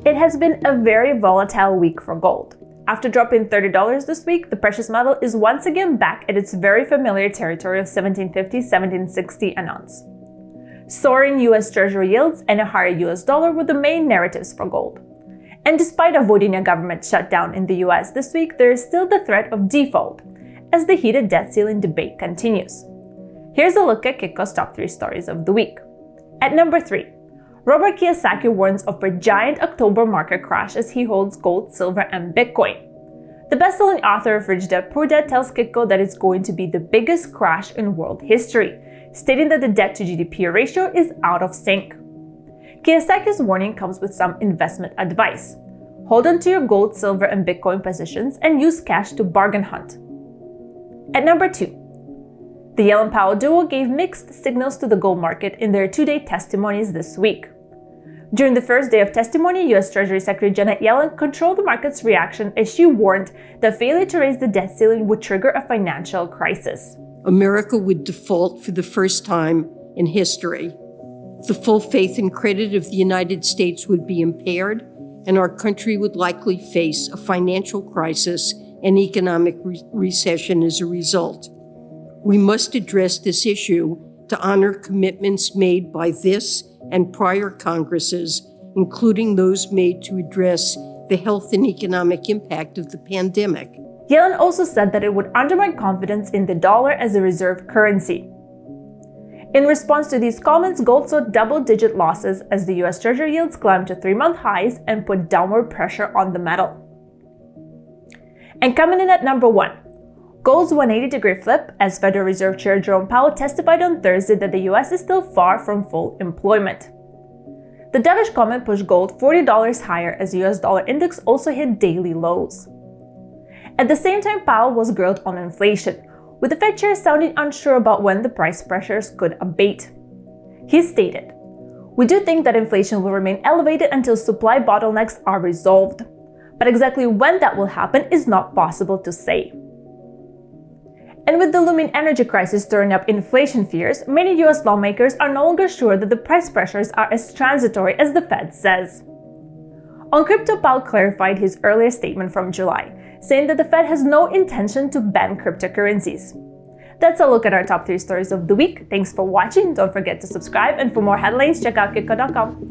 It has been a very volatile week for gold. After dropping $30 this week, the precious metal is once again back at its very familiar territory of $1750–1760 an ounce. Soaring U.S. Treasury yields and a higher U.S. dollar were the main narratives for gold. And despite avoiding a government shutdown in the U.S. this week, there is still the threat of default, as the heated debt ceiling debate continues. Here's a look at Kitco's top 3 stories of the week. At number 3, Robert Kiyosaki warns of a giant October market crash as he holds gold, silver, and Bitcoin. The best-selling author of Rich Dad Poor Dad tells Kitco that it's going to be the biggest crash in world history, stating that the debt-to-GDP ratio is out of sync. Kiyosaki's warning comes with some investment advice. Hold on to your gold, silver, and Bitcoin positions and use cash to bargain hunt. At number 2, the Yellen Powell duo gave mixed signals to the gold market in their 2-day testimonies this week. During the first day of testimony, U.S. Treasury Secretary Janet Yellen controlled the market's reaction as she warned that failure to raise the debt ceiling would trigger a financial crisis. America would default for the first time in history. The full faith and credit of the United States would be impaired, and our country would likely face a financial crisis and economic recession as a result. We must address this issue to honor commitments made by this and prior Congresses, including those made to address the health and economic impact of the pandemic. Yellen also said that it would undermine confidence in the dollar as a reserve currency. In response to these comments, gold saw double-digit losses as the U.S. Treasury yields climbed to 3-month highs and put downward pressure on the metal. And coming in at number 1, gold's 180-degree flip as Federal Reserve Chair Jerome Powell testified on Thursday that the U.S. is still far from full employment. The dovish comment pushed gold $40 higher as the U.S. dollar index also hit daily lows. At the same time, Powell was grilled on inflation, with the Fed chair sounding unsure about when the price pressures could abate. He stated, "We do think that inflation will remain elevated until supply bottlenecks are resolved, but exactly when that will happen is not possible to say." And with the looming energy crisis stirring up inflation fears, many U.S. lawmakers are no longer sure that the price pressures are as transitory as the Fed says. On crypto, Powell clarified his earlier statement from July, saying that the Fed has no intention to ban cryptocurrencies. That's a look at our top 3 stories of the week. Thanks for watching. Don't forget to subscribe, and for more headlines, check out Kitco.com.